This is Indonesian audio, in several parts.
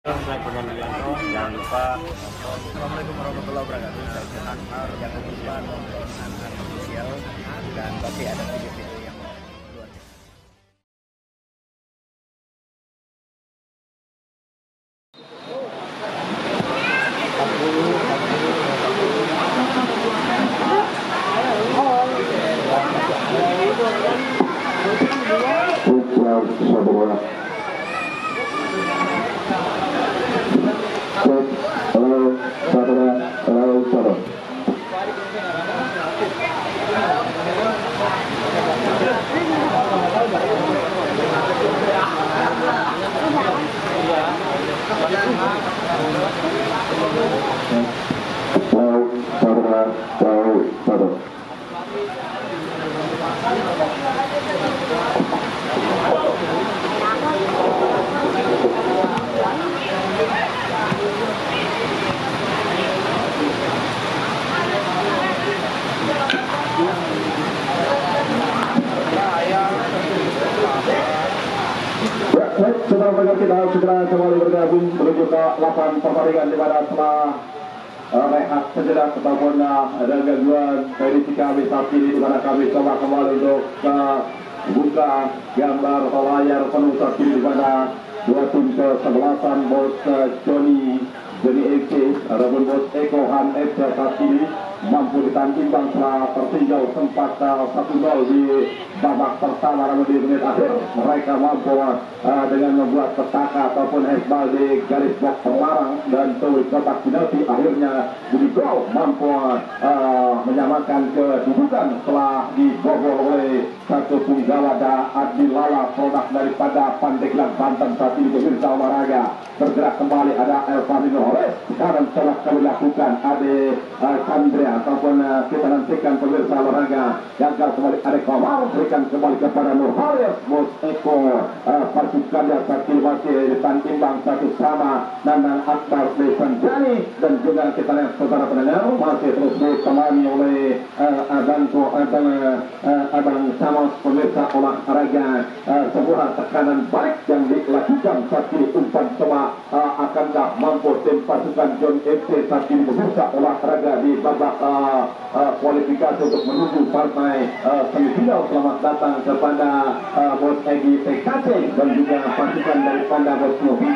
Saya Kurniawan Yulianto, jangan lupa. Assalamualaikum warahmatullahi wabarakatuh. Saya Ustaz Akmal, jangan lupa nonton Anhan Official dan pasti ada video-video yang luar biasa. Setelah kita segera kembali bergabung menuju ke 8 pertandingan di mana setelah rehat sejenak ataupun ada gangguan prediksi kami saat ini di mana kami coba kembali untuk buka gambar atau layar penuh saat ini di mana dua tim kesebelasan bos Johnny FC ataupun bos Eko Han FC saat ini mampu ditahan imbang setelah tertinggal sempat 1-0 di babak pertama, namun di menit akhir mereka mampu dengan membuat petaka ataupun hesbal di garis box Semarang dan tulis kotak penalti. Akhirnya Budi Gol mampu menyamakan kedudukan setelah dibobol oleh satu punggawa Adi Lala, produk daripada Pandeglang Banten. Saat ini pemirsa olahraga bergerak kembali, ada Elvanino Holes sekarang telah kami lakukan Ade Chandra ataupun kita nantikan pemirsa olahraga gagal kembali ada Komar, berikan kembali kepada Nur Haris bos Eko. Pasukan yang saat ini masih ditahan imbang 1-1 Nanang Akbar Desanjani, dan juga kita lihat saudara pendengar masih terus ditemani oleh Abang Samos pemirsa olahraga. Sebuah tekanan balik yang dilakukan saat ini, umpan coba akankah mampu tim pasukan John FC saat ini pemirsa olahraga di babak kualifikasi untuk menuju partai semifinal. Selamat datang kepada bos Egi TKC dan juga pasukan daripada bos Novi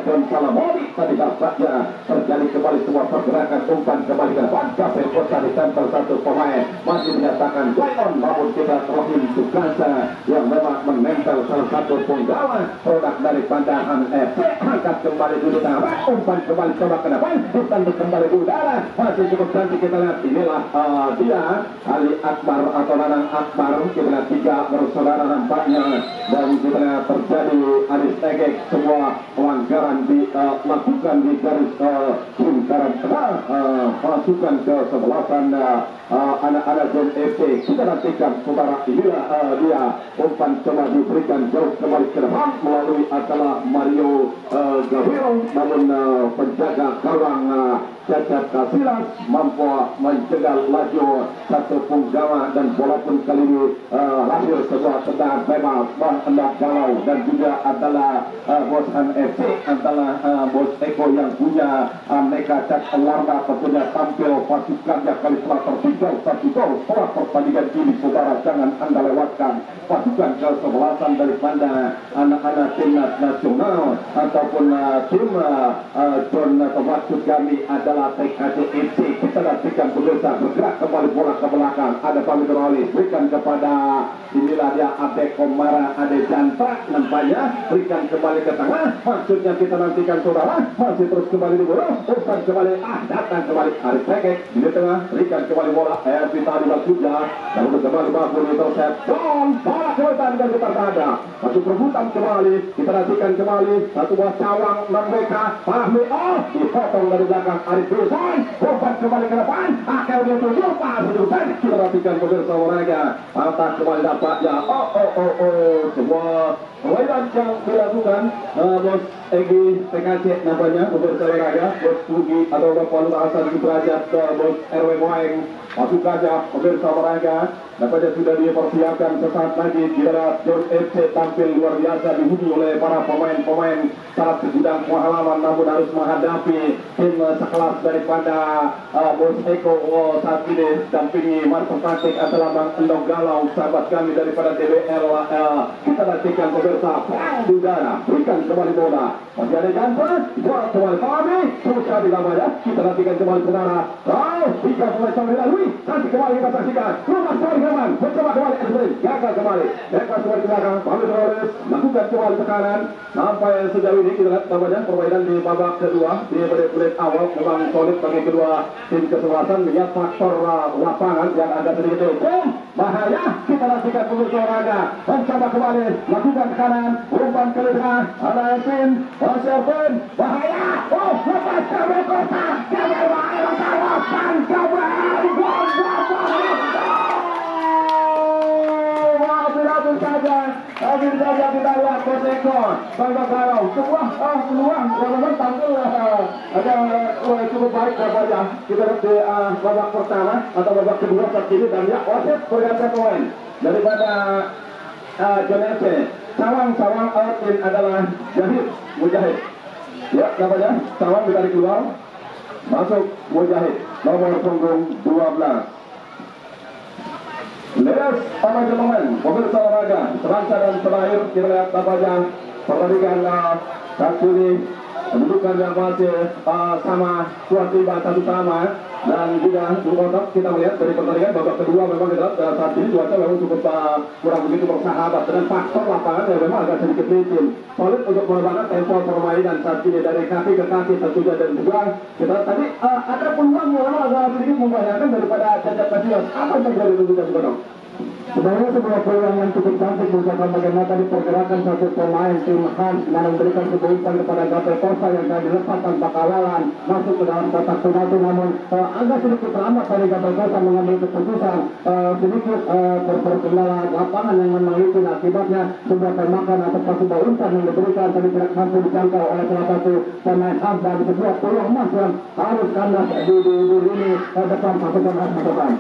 John Salamoni. Tadi saja terjadi kembali sebuah pergerakan umpan kembali ke depan. Kapten Kota ditempel satu pemain masih menyatakan Lion, namun kita Rohim Sukasa yang memang menempel salah satu penggawa produk daripada FC. Angkat kembali dulu tangan, umpan kembali coba ke depan, ditanduk kembali udara, masih cukup cantik. Kita lihat inilah dia Ali Akbar atau Nanang Akbar. Kita lihat tiga bersaudara nampaknya, dan kita lihat terjadi Aris Tegek, sebuah pelanggaran dilakukan di garis lingkaran tengah pasukan kesebelasan anak-anak John FC. Kita nantikan saudara, inilah dia umpan coba diberikan jauh kembali ke depan melalui adalah Mario Gawiro, namun penjaga gawang Cacat Kasilas mampu mencegal laju satu punggawa, dan bola pun kali ini lahir sebuah tendangan bebas hendak galau, dan juga adalah bos FC adalah bos Eko yang punya aneka cat warna tentunya tampil pasukannya kali setelah tertinggal 1-0 setelah pertandingan ini. Saudara, jangan anda lewatkan pasukan kesebelasan daripada anak-anak timnas nasional ataupun tim John atau maksud kami adalah TKC FC. Kita nantikan pemirsa bergerak kembali bola ke belakang, ada Pamit Rolis berikan kepada inilah dia Ade Komara, Ade Jantra nampaknya berikan kembali ke tengah, maksudnya kita nantikan saudara, masih terus kembali di bola, umpan kembali datang kembali Aris Tegek di tengah, berikan kembali bola Vita di juga, lalu kembali mampu interception, bola kembali dan kita ada masuk perebutan kembali. Kita nantikan kembali satu buah cawang Nambeka Fahmi, dipotong dari belakang Aris Wilson, umpan kembali ke depan, akhirnya terlupa sedikit. Kita nantikan pemirsa olahraga, patah kembali dapatnya sebuah permainan yang dilakukan bos Egi PKC namanya, pemirsa olahraga, Bos Pugi atau Bapak Luka Hasan Sudrajat, Bos RW Moeng, pasukannya pemirsa olahraga, nampaknya sudah dipersiapkan sesaat lagi. Kita John FC tampil luar biasa dihuni oleh para pemain-pemain sangat segudang pengalaman, namun harus menghadapi tim sekelas daripada Bos Eko saat ini dampingi Marco Pratik adalah Bang Endong Galau, sahabat kami daripada DBL. Kita nantikan pemirsa perang di udara, berikan kembali bola, masih ada jantan, bola kembali kami, susah dilamanya, kita nantikan kembali saudara. Jika mulai sampai lalui, nanti kembali kita saksikan rumah sekali kawan, mencoba kembali Edwin, gagal kembali, lepas kembali ke belakang, Pamit Flores lakukan kembali tekanan sampai sejauh ini kita lihat namanya permainan di babak kedua di menit awal memang solid bagi kedua tim kesebelasan. Lihat faktor lapangan yang agak sedikit bahaya, kita nantikan pemirsa olahraga, mencoba kembali lakukan tekanan, umpan ke tengah, ada Edwin, Erwin, bahaya, lepas kembali kota, kembali bahaya, kawasan kembali, hampir saja kita lihat Bos Eko, Bang Galau, sebuah peluang yang memang tampil agak cukup baik daripada kita lihat di babak pertama atau babak kedua saat ini. Dan ya wasit berganti pemain daripada John FC. Sawang outin adalah Jahid Mujahid. Ya namanya Sawang ditarik keluar, masuk Mujahid nomor punggung 12. Ladies and gentlemen, pemirsa olahraga sebangsa dan selayar, kita lihat tampaknya pertandingan saat ini kedudukan yang masih sama, kuat tiba satu sama, dan juga untuk kita melihat dari pertandingan babak kedua memang kita lihat saat ini cuaca memang cukup kurang begitu bersahabat dengan faktor lapangan yang memang agak sedikit licin. Solid untuk menerbangkan tempo permainan saat ini dari kaki ke kaki tentunya, dan juga kita tadi ada peluang yang memang agak sedikit membahayakan daripada Cacat Kasios. Apa yang terjadi tentunya sebenarnya? Sebenarnya sebuah peluang yang cukup cantik misalkan bagaimana tadi pergerakan satu pemain tim Hans yang memberikan kebebasan kepada Gabriel Costa yang tadi lepas tanpa kawalan masuk ke dalam kotak penalti, namun agak sedikit terlambat dari Gabriel Costa mengambil keputusan, sedikit terkendala lapangan yang memang licin, akibatnya sebuah tembakan atau sebuah umpan yang diberikan tadi tidak mampu dijangkau oleh salah satu pemain Hans, dan sebuah peluang emas yang harus kandas di ini depan pasukan Hans depan.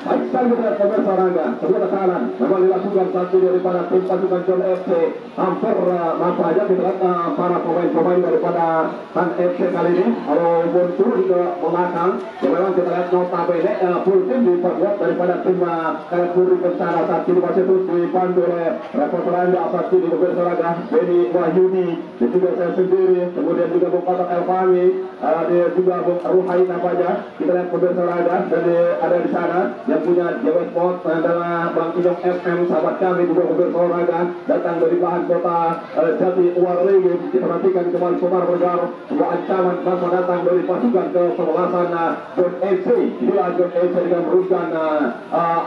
Baik sekali kita lihat pemirsa olahraga, sebuah tekanan memang dilakukan satu daripada tim pasukan John FC. Hampir apa aja kita lihat para pemain-pemain daripada Han FC kali ini walaupun turun ke belakang, yang memang kita lihat notabene full tim diperkuat daripada tim Puri Kencana saat ini masih terus dipandu oleh reporter Anda saat ini pemirsa olahraga, Benny Wahyudi, dan juga saya sendiri, kemudian juga Bung Patak Elfami, dia juga Bung Ruhai namanya. Kita lihat pemirsa olahraga, dan ada di sana yang punya Jawa Sport adalah Bang Inong FM, sahabat kami juga pemirsa olahraga, datang dari bahan kota Jati Waringin. Kita nantikan kembali Komar Bergar, sebuah ancaman masa datang dari pasukan kesebelasan John FC. Inilah John FC dengan merugikan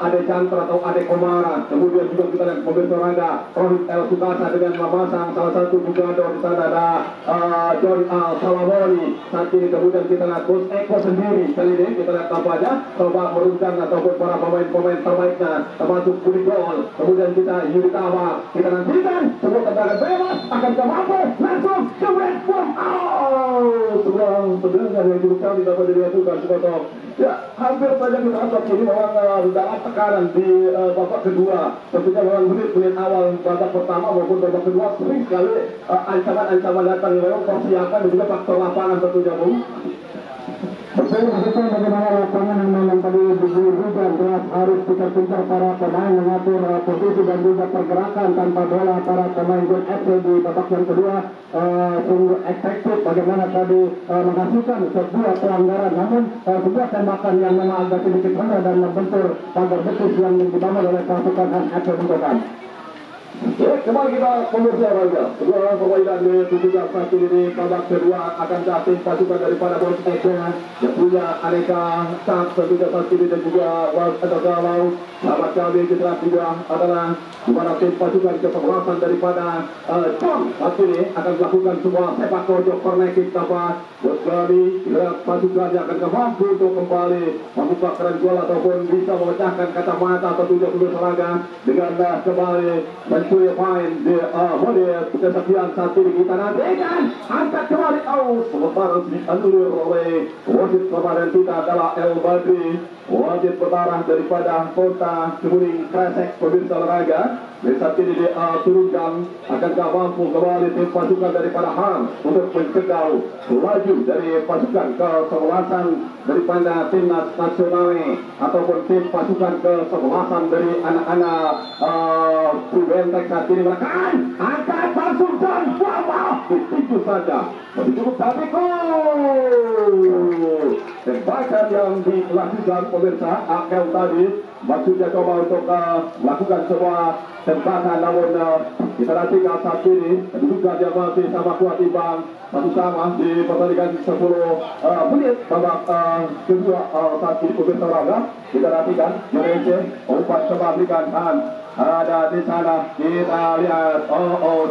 Ade Cantra atau Ade Komara. Kemudian juga kita lihat pemirsa olahraga Rohit El Sukasa dengan memasang salah satu jugador di sana, ada John Salamoni saat ini. Kemudian kita lihat Bos Eko sendiri kali ini kita lihat tampaknya coba merugikan ataupun para pemain-pemain terbaiknya termasuk Kuligol. Kemudian kita Yuritawa, kita nantikan sebuah tendangan bebas akan mampu langsung ke red ball. Sebuah tendangan yang cukup kali dapat dilakukan sepotong. Ya hampir saja kita anggap ini memang dalam tekanan di babak kedua. Tentunya memang menit awal babak pertama maupun babak kedua sering sekali ancaman-ancaman datang yang memang persiapan dan juga faktor lapangan tentunya, Bung. Betul bagaimana lapangan yang memang tadi diguyur hujan deras, harus pintar-pintar para pemain mengatur posisi dan juga pergerakan tanpa bola para pemain John FC di babak yang kedua sungguh efektif bagaimana tadi menghasilkan sebuah pelanggaran, namun sebuah tembakan yang memang agak sedikit rendah dan membentur pagar betis yang dibangun oleh pasukan FC Bukokan. Ya, kembali kita pemirsa olahraga. Kedua permainan di 17 satu ini babak kedua akan datang pasukan daripada Bos Eko yang punya aneka chance tentunya saat ini, dan juga atau Galau. Sahabat kami kita juga adalah di mana tim pasukan kesebelasan daripada John saat ini akan melakukan semua sepak pojok corner kick tanpa Bos kami. Kita pasukan yang akan mampu untuk kembali membuka keran gol ataupun bisa memecahkan kacamata tentunya pemirsa olahraga dengan kembali Sui main di mode kesekian saat ini kita nantikan angkat kembali out sementara dianulir oleh wasit kemarin kita adalah El Badri, wasit bertaraf daripada Kota Kemuning Kresek pemirsa olahraga. Saat ini diturunkan, akankah mampu kembali tim pasukan daripada Han untuk mencegah laju dari pasukan kesebelasan daripada timnas nasional ataupun tim pasukan kesebelasan dari anak-anak Benteng. Saat ini menekan angkat pasukan wow itu saja cukup tapi gol. Tembakan yang dilakukan pemirsa Akel tadi maksudnya coba untuk melakukan sebuah tembakan, namun kita nantikan saat ini juga dia masih sama kuat imbang satu sama di pertandingan 10 menit babak kedua saat ini pemirsa olahraga. Kita nantikan Indonesia umpan coba berikan ada di sana, kita lihat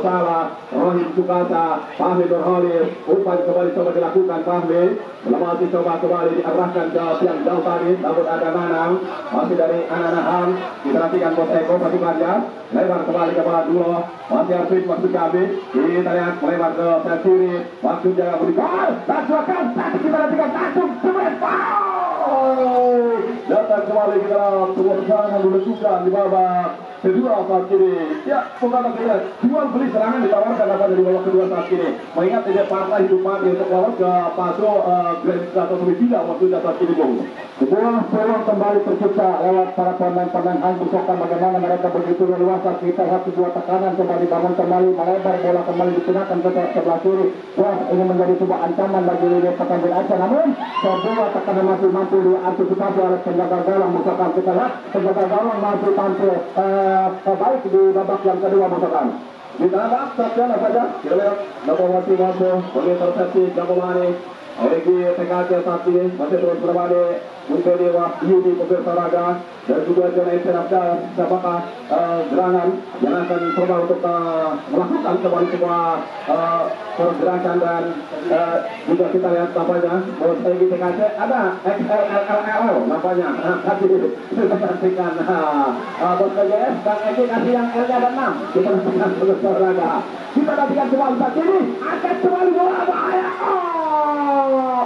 salah Rohim Sukasa, Fahmi Nurholis, umpan kembali coba dilakukan Fahmi, masih coba kembali diarahkan ke tiang jauh tadi, namun ada Nanang masih dari Ananahan. Kita nantikan Bos Eko pasukannya lebar kembali ke bawah dulu, masih Arfin maksud kami, kita lihat melebar ke sisi kiri, maksudnya berikan langsung tapi kita nantikan langsung semen datang kembali kita sebuah serangan dilakukan di babak kedua saat ini. Ya, bukan kita jual beli serangan ditawarkan apa dari babak kedua saat ini. Mengingat ini partai hidup mati untuk lawan ke paso Grand atau semifinal maksudnya saat ini, Bung. Sebuah peluang kembali tercipta lewat para pemain-pemain Han Busokan, bagaimana mereka begitu leluasa. Kita lihat sebuah tekanan kembali bangun kembali, melebar bola kembali digunakan ke sebelah kiri. Wah, ini menjadi sebuah ancaman bagi lini pertandingan Aceh, namun sebuah tekanan masih mampu diantisipasi oleh penjaga gawang Busokan. Kita lihat penjaga gawang masih tampil baik di babak yang kedua Busokan. Di babak saja saja kita lihat Nawawati masuk bagi persepsi Jakomani. Egi TKJ saat ini masih terus berbalik untuk Dewa Yudi pemirsa olahraga dan juga John Esen Abdal, siapakah gerangan yang akan coba untuk melakukan kembali sebuah pergerakan dan juga kita lihat nampaknya Bos Egi TKJ ada XLLLL nampaknya kasih kita nantikan Bos PJS dan Egi kasih yang L-nya ada 6. Kita nantikan pemirsa olahraga, kita nantikan kembali saat ini akan kembali bola bahaya.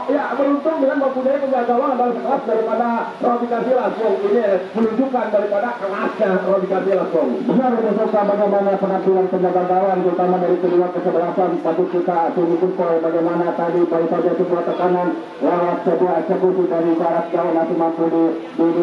Ya, beruntung dengan mempunyai penjaga gawang adalah kelas daripada Robi Kasilas. Ini menunjukkan daripada kelasnya Robi Kasilas. Benar, Busokan, bagaimana penampilan penjaga gawang terutama dari kedua kesebelasan. Patut kita tunjukkan bagaimana tadi baru saja sebuah tekanan lewat sebuah eksekusi dari jarak jauh masih mampu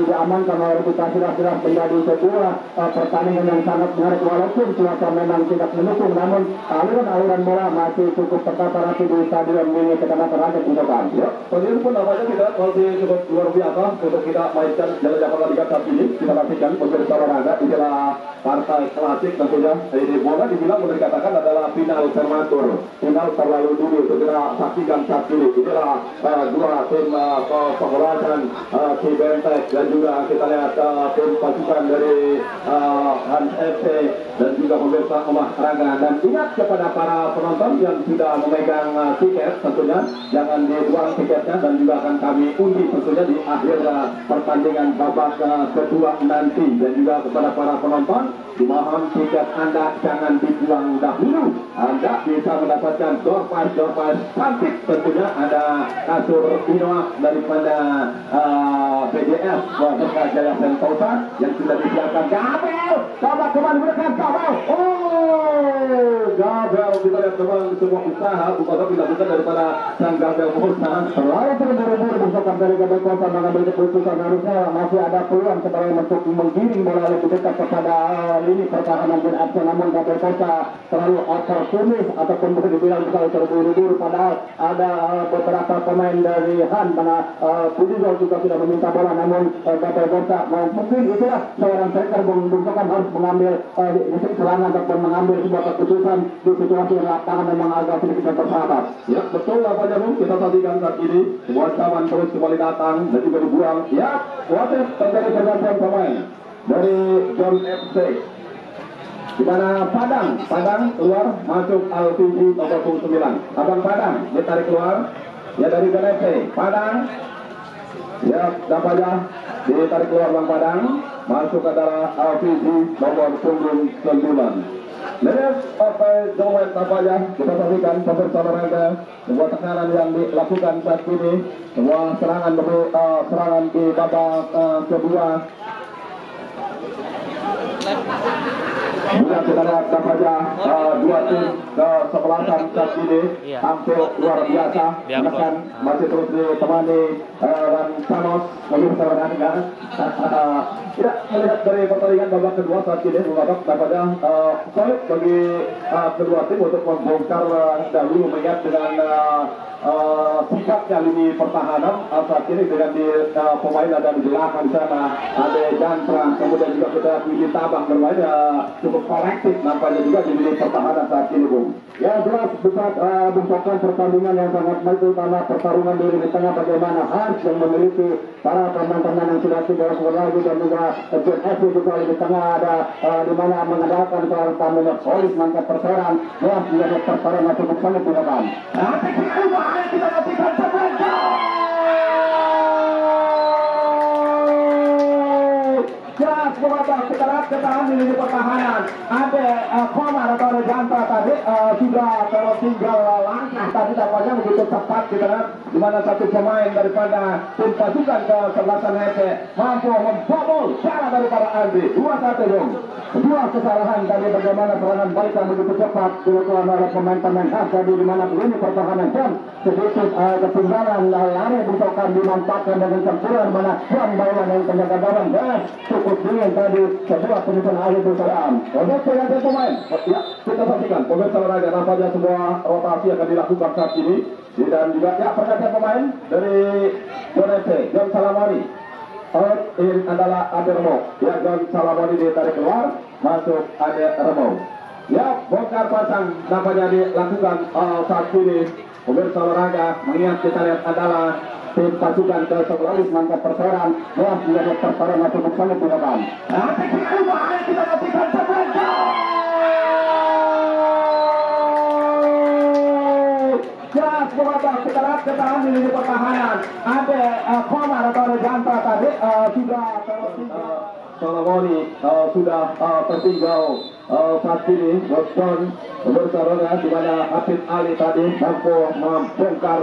diamankan oleh Robi Kasilas menjadi sebuah pertandingan yang sangat menarik walaupun cuaca memang tidak mendukung, namun aliran bola masih cukup tertata rapi di stadion ini Kecamatan Raja Busokan. Ya, pilihan pun namanya kita masih cukup luar biasa untuk kita mainkan Jalan Jakarta Liga saat ini. Kita nantikan pemirsa olahraga, inilah partai klasik tentunya. Ini bola dibilang boleh dikatakan adalah final prematur, final terlalu dulu untuk kita saksikan saat ini. Inilah dua tim pengolahan Ki Bentek dan juga kita lihat tim pasukan dari Hans FC dan juga pemirsa olahraga. Dan ingat kepada para penonton yang sudah memegang tiket tentunya jangan dibuang tiketnya dan juga akan kami undi tentunya di akhir pertandingan babak kedua nanti. Dan juga kepada para penonton dimohon tiket Anda jangan dibuang dahulu. Anda bisa mendapatkan door prize cantik tentunya. Ada kasur Inoa daripada PJS Warga Jaya Sentosa yang sudah disiapkan. Gabel coba kembali berikan Gabel. Gabel kita lihat memang sebuah usaha dilakukan daripada sang Gabel Musa. Selalu terburu-buru Busokan dari Gabel Kota mengambil keputusan, harusnya masih ada peluang sebenarnya untuk menggiring bola lebih dekat kepada lini pertahanan dan Aceh, namun Gabel Kota terlalu oportunis ataupun boleh dibilang selalu terburu-buru, padahal ada beberapa pemain dari Han mana Pujizol juga sudah meminta bola, namun Gabel Kota mungkin itulah seorang striker Busokan harus mengambil serangan ataupun mengambil sebuah keputusan di situasi yang lapangan memang agak sedikit bersahabat. Ya, betul apa Bung, kita saksikan saat ini sebuah ancaman terus kembali datang dan juga dibuang. Ya, wasit terjadi pergantian pemain dari John FC. Di mana Padang keluar masuk LPG nomor 9. Abang Padang ditarik keluar ya dari John FC. Padang Ya, nampaknya ditarik keluar Bang Padang, masuk adalah LPG nomor punggung 9. Ladies of Jomet nampaknya kita saksikan pemirsa olahraga sebuah tekanan yang dilakukan saat ini, sebuah serangan di babak kedua. Juga kita lihat nampaknya dua tim kesebelasan saat ini tampil luar biasa, menekan masih terus ditemani dan Thanos pemirsa olahraga. Tidak melihat dari pertandingan babak kedua saat ini babak nampaknya solid bagi kedua tim untuk membongkar dahulu mengingat dengan sikapnya lini pertahanan saat ini dengan di pemain ada di belakang sana ada Jantrang, kemudian juga kita Widi Tabang bermain cukup kolektif nampaknya juga di lini pertahanan saat ini, Bung. Ya, jelas bisa bentrokan pertandingan yang sangat baik karena pertarungan di lini tengah bagaimana Hans yang memiliki para pemain-pemain yang sudah tidak lagi dan juga John F juga di tengah ada di mana mengandalkan seorang tamu solid mantap perseran ya menjadi perseran yang cukup sangat digunakan. Kita nantikan sebentar. Ya, semoga kita lihat ketahan di lini pertahanan. Ada Komar atau ada Jantra tadi sudah tertinggal langkah tadi tampaknya begitu cepat kita lihat di mana satu pemain daripada tim pasukan kesebelasan Hece mampu membobol cara daripada Andri 2-1, Bung. Dua kesalahan tadi bagaimana serangan balik yang begitu cepat dilakukan oleh pemain-pemain khas tadi di mana lini pertahanan dan sedikit ketinggalan lari bentrokan dimanfaatkan dengan sempurna mana Juan Bawan yang penjaga gawang dan cukup dingin tadi sebuah penyusunan akhir bersamaan. Untuk penjaga pemain, ya kita saksikan pemirsa olahraga nampaknya semua rotasi akan dilakukan saat ini dan juga ya pergantian pemain dari John Salamani. Ini adalah Ade Remo. Ya, John Salamani ditarik keluar, masuk Ade Remo. Ya, bongkar pasang nampaknya dilakukan saat ini pemirsa olahraga mengingat kita lihat adalah tim pasukan ke-11 mantap perseran ya menjadi perseran yang cukup sangat digunakan. Kita nantikan sebentar. Ya, semoga kita lihat ketahan di lini pertahanan. Ada Komar atau ada Jantra tadi sudah tertinggal. Salamoni sudah tertinggal saat ini Boston bersaudara di mana Hafid Ali tadi mampu membongkar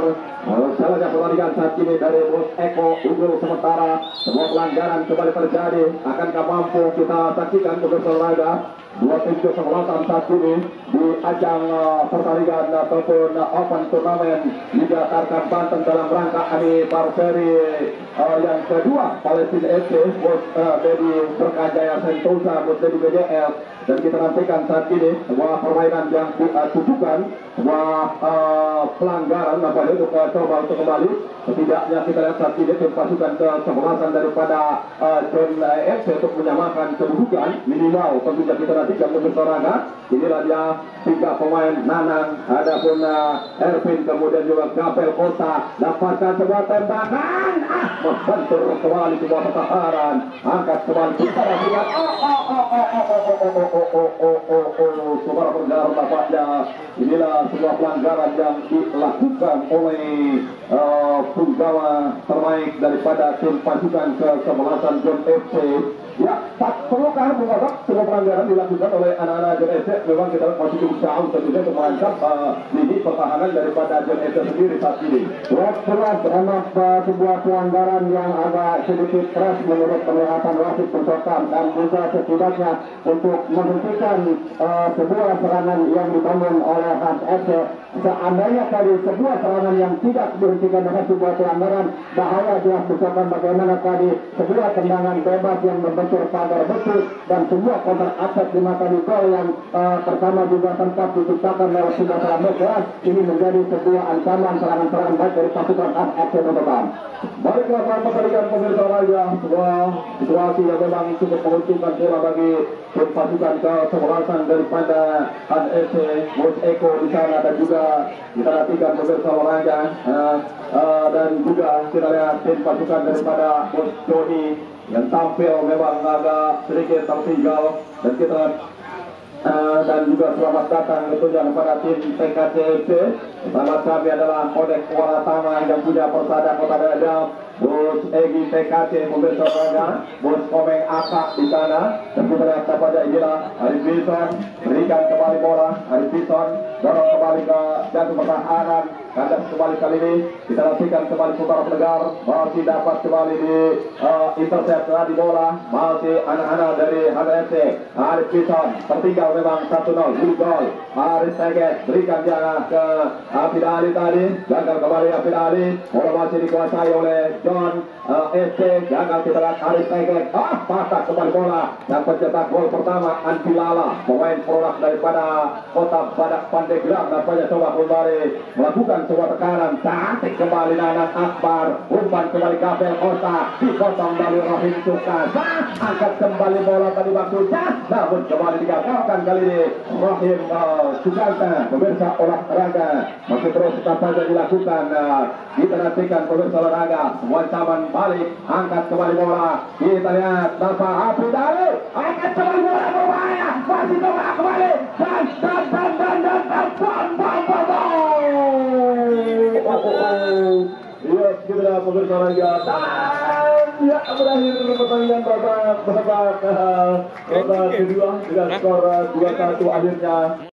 salahnya pertandingan saat ini dari Bos Eko unggul sementara sebuah pelanggaran kembali terjadi. Akankah mampu kita saksikan bersaudara dua tim kesebelasan saat ini di ajang pertandingan ataupun open turnamen Liga Tarkam Banten dalam rangka anniversary yang kedua Palestina FC Bos Dedi Berkajaya Sentosa Bos Dedi BJL dan kita nantikan saat ini sebuah permainan yang ditujukan sebuah pelanggaran nampaknya untuk coba untuk kembali setidaknya kita lihat saat ini tim pasukan kesebelasan daripada John FC untuk menyamakan kedudukan minimal tentunya kita nantikan bersoranga. Inilah dia tiga pemain Nanang adapun Ervin kemudian juga Gabel Kota dapatkan sebuah tembakan membentur kembali sebuah pertahanan angkat kembali kita nantikan saudara pendengar tampaknya inilah sebuah pelanggaran yang dilakukan oleh punggawa terbaik daripada tim pasukan kesebelasan John FC. Ya, tak perlukah mengatakan sebuah pelanggaran dilakukan oleh anak-anak John FC. Memang kita masih cukup jauh tentunya untuk mengancam lini pertahanan daripada John FC sendiri saat ini. Jelas memang sebuah pelanggaran yang agak sedikit keras menurut penglihatan wasit pencokan dan juga setidaknya untuk menghentikan sebuah serangan yang dibangun oleh Hans FC. Seandainya tadi sebuah serangan yang tidak dihentikan dengan sebuah pelanggaran bahaya jelas misalkan bagaimana tadi sebuah tendangan bebas yang membentur pagar betul dan sebuah counter attack di mata gol yang pertama juga sempat diciptakan oleh sebuah serangan keras ini menjadi sebuah ancaman serangan-serangan baik dari pasukan Hans FC Terbang. Baiklah pertandingan pemirsa olahraga sebuah situasi yang memang cukup menguntungkan pula bagi tim pasukan kesebelasan daripada Hans FC Bos Eko di sana dan juga kita nantikan pemirsa olahraga dan juga kita lihat tim pasukan daripada Bos Joni yang tampil memang agak sedikit tertinggal dan kita dan juga selamat datang tentunya kepada tim TKCFC. Selamat kami adalah Odek Waratama yang punya persada Kota Dadap Bos Egi TKC pemirsa olahraga, Bos Komeng Aka di sana, dan kita lihat pada Ila Arif Bison berikan kembali bola, Arif Bison dorong kembali ke jatuh pertahanan, kandas kembali kali ini kita nantikan kembali putar penegar, masih dapat kembali di intercept di bola, masih anak-anak dari HTFC, Arif Bison tertinggal memang 1-0, gol Arif Teges berikan dia ke Afid Ali tadi, gagal kembali Afid Ali, bola masih dikuasai oleh John FC, gagal kita lihat Arif Teges, patah kembali bola, dan pencetak gol pertama Andi Lala, pemain produk daripada Kota Badak Pandeglang, nampaknya coba kembali melakukan sebuah tekanan, cantik kembali Nanan Akbar, umpan kembali Gabriel Costa, dipotong dari Rahim Sukasa, angkat kembali bola tadi waktunya, namun kembali digagalkan kali ini Rahim Sukasa. Pemirsa olahraga masih terus tetap saja dilakukan, kita nantikan pemirsa olahraga, semua caman balik, angkat kembali bola, kita lihat tanpa Abu Dali, angkat kembali bola berbahaya, masih coba kembali, dan ya kita pemirsa olahraga, dan ya berakhir pertandingan babak kedua dengan skor 2-1 akhirnya.